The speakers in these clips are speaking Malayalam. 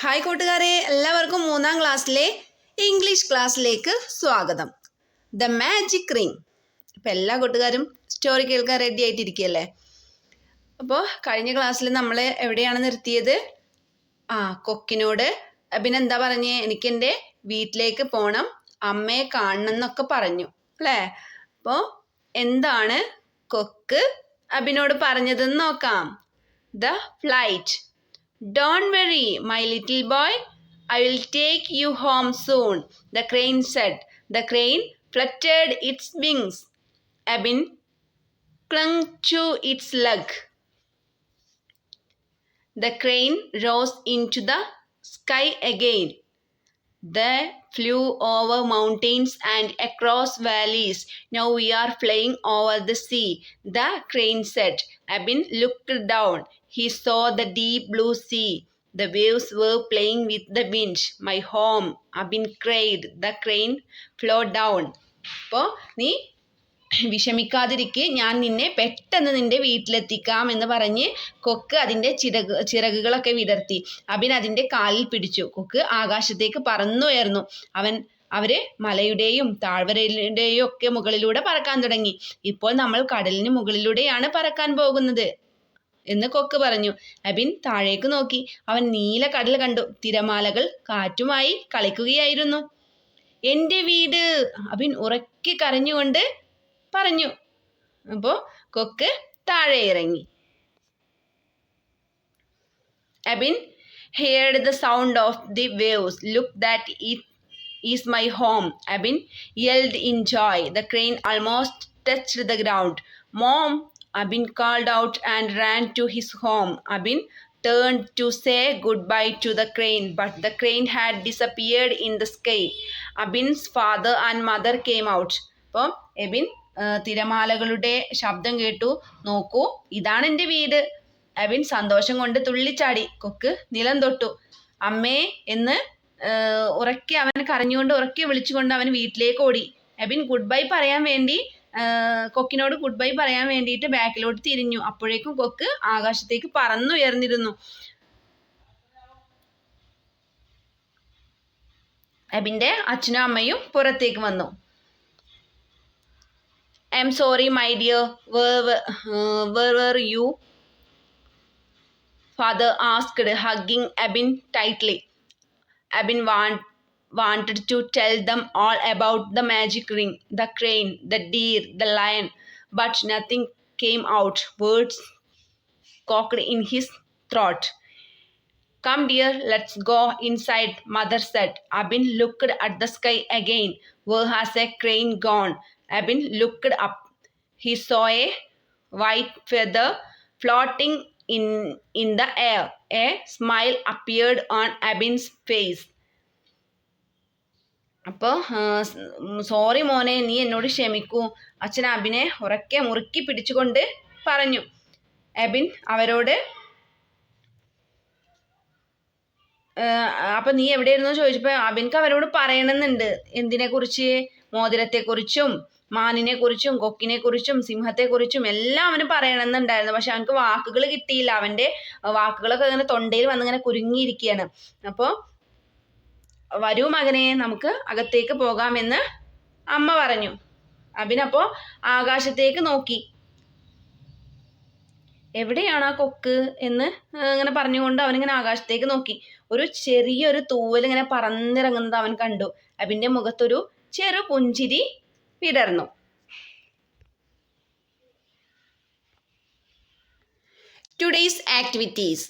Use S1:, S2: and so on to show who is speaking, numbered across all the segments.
S1: ഹായ് കൂട്ടുകാരെ, എല്ലാവർക്കും 3-ാം ക്ലാസ്സിലെ ഇംഗ്ലീഷ് ക്ലാസ്സിലേക്ക് സ്വാഗതം. The magic ring. ഇപ്പം എല്ലാ കൂട്ടുകാരും സ്റ്റോറി കേൾക്കാൻ റെഡി ആയിട്ടിരിക്കുകയല്ലേ? അപ്പോൾ കഴിഞ്ഞ ക്ലാസ്സിൽ നമ്മൾ എവിടെയാണ് നിർത്തിയത്? കൊക്കിനോട് എന്താ പറഞ്ഞേ? എനിക്ക് എൻ്റെ വീട്ടിലേക്ക് പോകണം, അമ്മയെ കാണണം എന്നൊക്കെ പറഞ്ഞു അല്ലേ? അപ്പോൾ എന്താണ് കൊക്ക് അബിനോട് പറഞ്ഞതെന്ന് നോക്കാം. The flight. Don't worry, my little boy. I will take you home soon, the crane said. The crane fluttered its wings. Abin clung to its leg. The crane rose into the sky again. They flew over mountains and across valleys. Now we are flying over the sea, the crane said. Abin looked down. He saw the deep blue sea. The waves were playing with the wind. My home, Abin cried. The crane flew down. അപ്പോൾ നീ വിഷമിക്കാതിരിക്കെ, ഞാൻ നിന്നെ പെട്ടെന്ന് നിന്റെ വീട്ടിലെത്തിക്കാം എന്ന് പറഞ്ഞ് കൊക്ക് അതിൻ്റെ ചിറകുകളൊക്കെ വിടർത്തി. അബിൻ അതിൻ്റെ കാലിൽ പിടിച്ചു. കൊക്ക് ആകാശത്തേക്ക് പറന്നുയർന്നു. അവര് മലയുടെയും താഴ്വരയുടെയും ഒക്കെ മുകളിലൂടെ പറക്കാൻ തുടങ്ങി. ഇപ്പോൾ നമ്മൾ കടലിന് മുകളിലൂടെയാണ് പറക്കാൻ പോകുന്നത് എന്ന് കൊക്ക് പറഞ്ഞു. അബിൻ താഴേക്ക് നോക്കി. അവൻ നീല കടൽ കണ്ടു. തിരമാലകൾ കാറ്റുമായി കളിക്കുകയായിരുന്നു. എൻ്റെ വീട്, അബിൻ ഉറക്കെ കരഞ്ഞുകൊണ്ട് പറഞ്ഞു. അപ്പോൾ കൊക്ക് താഴെ ഇറങ്ങി. Abin heard the sound of the waves. Look, that it is my home, Abin yelled in joy. The crane almost touched the ground. Mom, Abin called out and ran to his home. Abin turned to say goodbye to the crane, but the crane had disappeared in the sky. Abin's father and mother came out. അപ്പോൾ എബിൻ തിരമാലകളുടെ ശബ്ദം കേട്ടു. നോക്കൂ, ഇതാണ് എൻ്റെ വീട്. അബിൻ സന്തോഷം കൊണ്ട് തുള്ളിച്ചാടി. കൊക്ക് നിലം തൊട്ടു. അമ്മേ എന്ന് ഉറക്കെ അവൻ കരഞ്ഞുകൊണ്ട് ഉറക്കെ വിളിച്ചുകൊണ്ട് അവൻ വീട്ടിലേക്ക് ഓടി. അബിൻ ഗുഡ് ബൈ പറയാൻ വേണ്ടി കൊക്കിനോട് ഗുഡ് ബൈ പറയാൻ വേണ്ടിയിട്ട് ബാക്കിലോട്ട് തിരിഞ്ഞു. അപ്പോഴേക്കും കൊക്ക് ആകാശത്തേക്ക് പറന്നുയർന്നിരുന്നു. അബിൻ്റെ അച്ഛനും അമ്മയും പുറത്തേക്ക് വന്നു. I'm sorry, my dear. Where were you? Father asked, hugging Abin tightly. Abin wanted to tell them all about the magic ring, the crane, the deer, the lion, but nothing came out. Words cocked in his throat. Come dear, let's go inside, mother said. Abin looked at the sky again. Where has a crane gone? Abin looked up. He saw a white feather floating in the air. A smile appeared on Abin's face. അപ്പോൾ സോറി മോനെ, നീ എന്നോട് ക്ഷമിക്കൂ, അച്ഛൻ അബിനെ ഉറക്കെ മുറുക്കി പിടിച്ചുകൊണ്ട് പറഞ്ഞു. അബിൻ അവരോട് അപ്പം നീ എവിടെയായിരുന്നു ചോദിച്ചപ്പോൾ അബിൻക്ക് അവരോട് പറയണമെന്നുണ്ട്. എന്തിനെക്കുറിച്ച്? മോതിരത്തെക്കുറിച്ചും മാനിനെക്കുറിച്ചും കൊക്കിനെക്കുറിച്ചും സിംഹത്തെക്കുറിച്ചും എല്ലാം അവന് പറയണമെന്നുണ്ടായിരുന്നു. പക്ഷെ അവനക്ക് വാക്കുകൾ കിട്ടിയില്ല. അവൻ്റെ വാക്കുകളൊക്കെ അങ്ങനെ തൊണ്ടയിൽ വന്നിങ്ങനെ കുരുങ്ങിയിരിക്കുകയാണ്. അപ്പോൾ വരൂ മകനെ, നമുക്ക് അകത്തേക്ക് പോകാമെന്ന് അമ്മ പറഞ്ഞു. അബിനപ്പോൾ ആകാശത്തേക്ക് നോക്കി. എവിടെയാണ് ആ കൊക്ക് എന്ന് ഇങ്ങനെ പറഞ്ഞുകൊണ്ട് അവനിങ്ങനെ ആകാശത്തേക്ക് നോക്കി. ഒരു ചെറിയൊരു തൂവൽ ഇങ്ങനെ പറന്നിറങ്ങുന്നത് അവൻ കണ്ടു. അബിൻ്റെ മുഖത്തൊരു ചെറു പുഞ്ചിരി വിടർന്നു. Today's activities.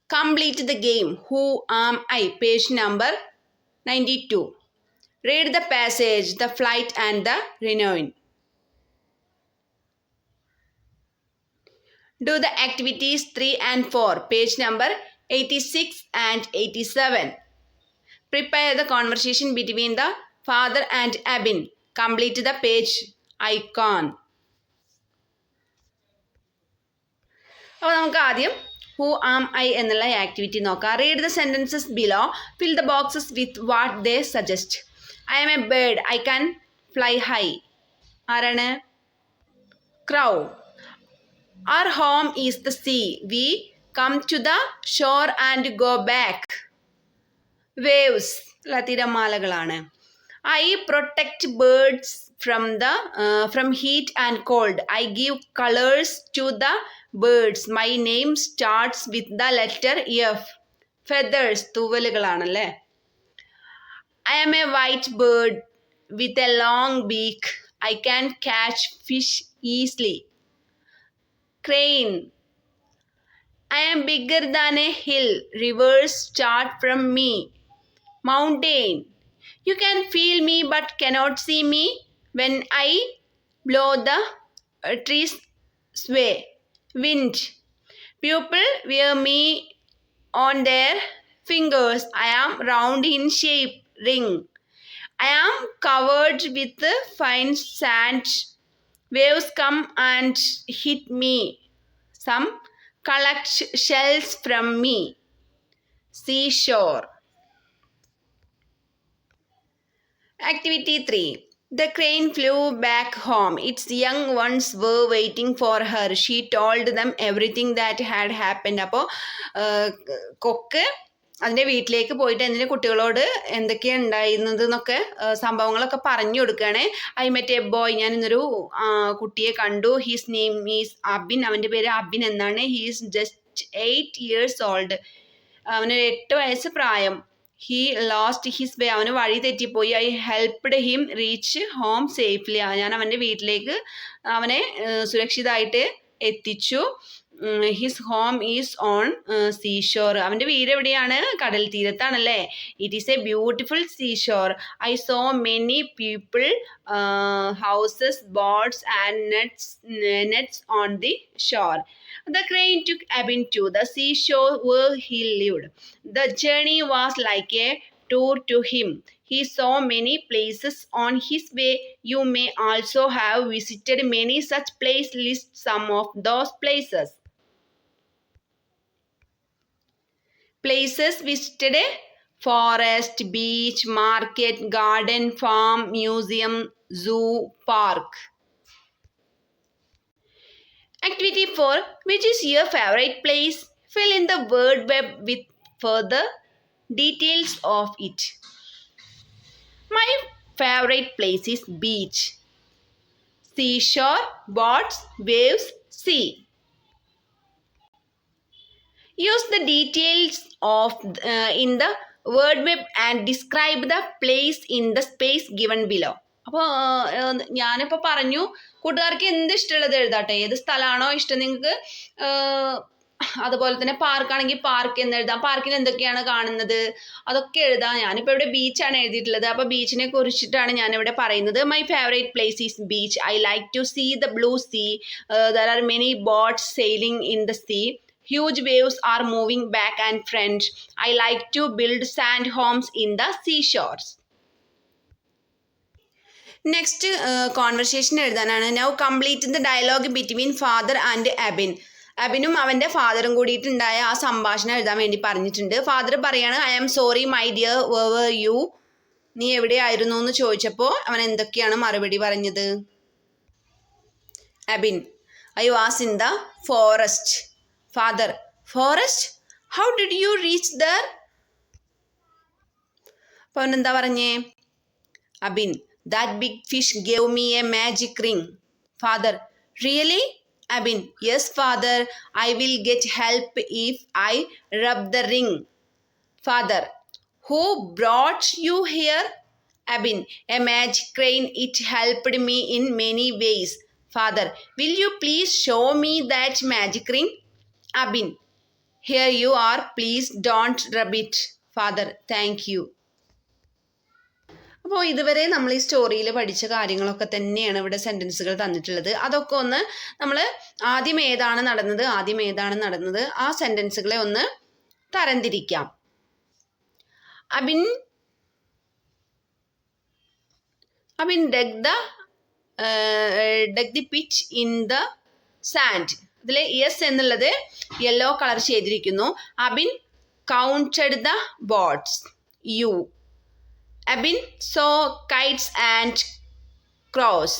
S1: Complete the game Who Am I? Page number 92. Read the passage, the flight and the renown. Do the activities 3 and 4, page number 86 and 87. Prepare the conversation between the father and Abin. Complete the page icon. അപ്പോൾ നമുക്ക് ആദ്യം ഹൂ ആം ഐ എന്നുള്ള ആക്ടിവിറ്റി നോക്കാം. Read the sentences below. Fill the boxes with what they suggest. I am a bird. I can fly high. ആരാണ്? Crow. Our home is the sea. We come to the shore and go back. Waves തിരമാലകളാണ്. I protect birds from heat and cold. I give colours to the birds. My name starts with the letter F. Feathers തൂവലുകളാണല്ലേ. I am a white bird with a long beak. I can catch fish easily. Crane. I am bigger than a hill. Rivers start from me. Mountain. You can feel me but cannot see me when I blow the trees sway. Wind. People wear me on their fingers. I am round in shape. Ring. I am covered with fine sand. Waves come and hit me. Some collect shells from me. Seashore. Activity 3. The crane flew back home. Its young ones were waiting for her. She told them everything that had happened. അപ്പോൾ കൊക്ക് അതിൻ്റെ വീട്ടിലേക്ക് പോയിട്ട് അതിൻ്റെ കുട്ടികളോട് എന്തൊക്കെയാണ് ഉണ്ടായിരുന്നത് എന്നൊക്കെ സംഭവങ്ങളൊക്കെ പറഞ്ഞു കൊടുക്കുകയാണ്. I met a boy. ഞാൻ ഇന്നൊരു കുട്ടിയെ കണ്ടു. His name is Abin. അവൻ്റെ പേര് അബിൻ എന്നാണ്. He's just 8 years old. അവന് 8 വയസ്സ് പ്രായം. He lost his way. അവന് വഴി തെറ്റിപ്പോയി. I helped him reach home safely. ഞാൻ അവൻ്റെ വീട്ടിലേക്ക് അവനെ സുരക്ഷിതമായിട്ട് എത്തിച്ചു. His home is on seashore. അവൻ്റെ വീട് എവിടെയാണ്? കടൽ തീരത്താണല്ലേ. It is a beautiful seashore. I saw many people, houses, boats and nets on the shore. The crane took Abin to the seashore where he lived. The journey was like a tour to him. He saw many places on his way. You may also have visited many such places. List some of those places. Places visited: forest, beach, market, garden, farm, museum, zoo, park. Activity 4. Which is your favorite place? Fill in the word web with further details of it. My favorite place is beach, seashore, boats, waves, sea. Use the details of in the word web and describe the place in the space given below. അപ്പോൾ ഞാനിപ്പോൾ പറഞ്ഞു കൂട്ടുകാർക്ക് എന്ത് ഇഷ്ടമുള്ളത് എഴുതാട്ടെ. ഏത് സ്ഥലമാണോ ഇഷ്ടം നിങ്ങൾക്ക്. അതുപോലെ തന്നെ പാർക്കാണെങ്കിൽ പാർക്ക് എന്ന് എഴുതാം. പാർക്കിൽ എന്തൊക്കെയാണ് കാണുന്നത് അതൊക്കെ എഴുതാം. ഞാനിപ്പോൾ ഇവിടെ ബീച്ചാണ് എഴുതിയിട്ടുള്ളത്. അപ്പോൾ ബീച്ചിനെ കുറിച്ചിട്ടാണ് ഞാനിവിടെ പറയുന്നത്. My favourite place is beach. I like to see the blue sea. There are many boats sailing in the sea. Huge waves are moving back and front. I like to build sand homes in the seashores. Next conversation എഴുതാനാണ്. Now complete the dialogue between father and Abin. അബിനും അവൻ്റെ ഫാദറും കൂടിയിട്ടുണ്ടായ ആ സംഭാഷണം എഴുതാൻ വേണ്ടി പറഞ്ഞിട്ടുണ്ട്. ഫാദർ പറയാണ്, I am sorry my dear, where were you? നീ എവിടെയായിരുന്നു എന്ന് ചോദിച്ചപ്പോൾ അവൻ എന്തൊക്കെയാണ് മറുപടി പറഞ്ഞത്? Abin, I was in the forest. Father, forest? How did you reach there? അപ്പോൾ അവൻ എന്താ പറഞ്ഞേ? Abin, that big fish gave me a magic ring. Father, really? Abin, yes father, I will get help if I rub the ring. Father, who brought you here? Abin, a magic crane. It helped me in many ways. Father, will you please show me that magic ring? Abin, here you are, please don't rub it. Father, thank you. അപ്പോൾ ഇതുവരെ നമ്മൾ ഈ സ്റ്റോറിയിൽ പഠിച്ച കാര്യങ്ങളൊക്കെ തന്നെയാണ് ഇവിടെ സെൻറ്റൻസുകൾ തന്നിട്ടുള്ളത്. അതൊക്കെ ഒന്ന് നമ്മൾ ആദ്യം ഏതാണ് നടന്നത് ആ സെൻറ്റൻസുകളെ ഒന്ന് തരംതിരിക്കാം. Abin dug the pitch in the sand. ഇതിൽ യെസ് എന്നുള്ളത് യെല്ലോ കളർ ചെയ്തിരിക്കുന്നു. Abin counted the boats. You. Abin saw kites and crows.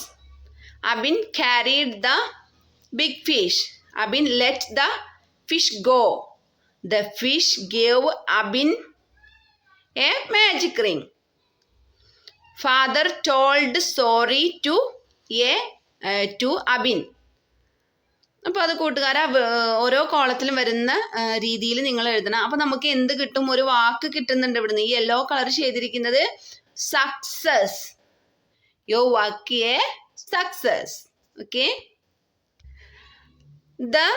S1: Abin carried the big fish. Abin let the fish go. The fish gave Abin A magic ring. Father told sorry to Abin. അപ്പോൾ അത് കൂട്ടുകാരെ ഓരോ കോളത്തിലും വരുന്ന രീതിയിൽ നിങ്ങൾ എഴുതണം. അപ്പോൾ നമുക്ക് എന്ത് കിട്ടും? ഒരു വാക്ക് കിട്ടുന്നുണ്ട് ഇവിടുന്ന്. ഈ യെല്ലോ കളർ ചെയ്തിരിക്കുന്നത് success. You walk a success. Okay. The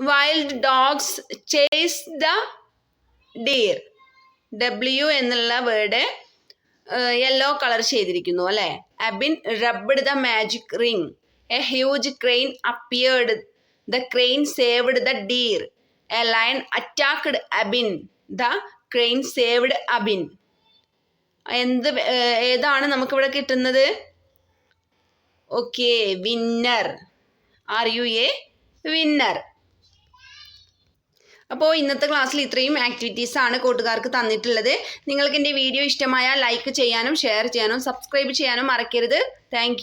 S1: wild dogs chase the deer. W എന്നുള്ള വേർഡ് യെല്ലോ കളർ ചെയ്തിരിക്കുന്നു അല്ലേ. Abin rubbed the magic ring. A huge crane appeared. The crane saved the deer. A lion attacked Abin. The crane saved Abin. ഏതാണ് നമുക്കിവിടെ കിട്ടുന്നത്? Okay, winner. Are you A winner? അപ്പോൾ ഇന്നത്തെ ക്ലാസ്സിൽ ഇത്രയും ആക്ടിവിറ്റീസ് ആണ് കൂട്ടുകാർക്ക് തന്നിട്ടുള്ളത്. നിങ്ങൾക്ക് എൻ്റെ വീഡിയോ ഇഷ്ടമായാൽ ലൈക്ക് ചെയ്യാനും ഷെയർ ചെയ്യാനും സബ്സ്ക്രൈബ് ചെയ്യാനും മറക്കരുത്. താങ്ക്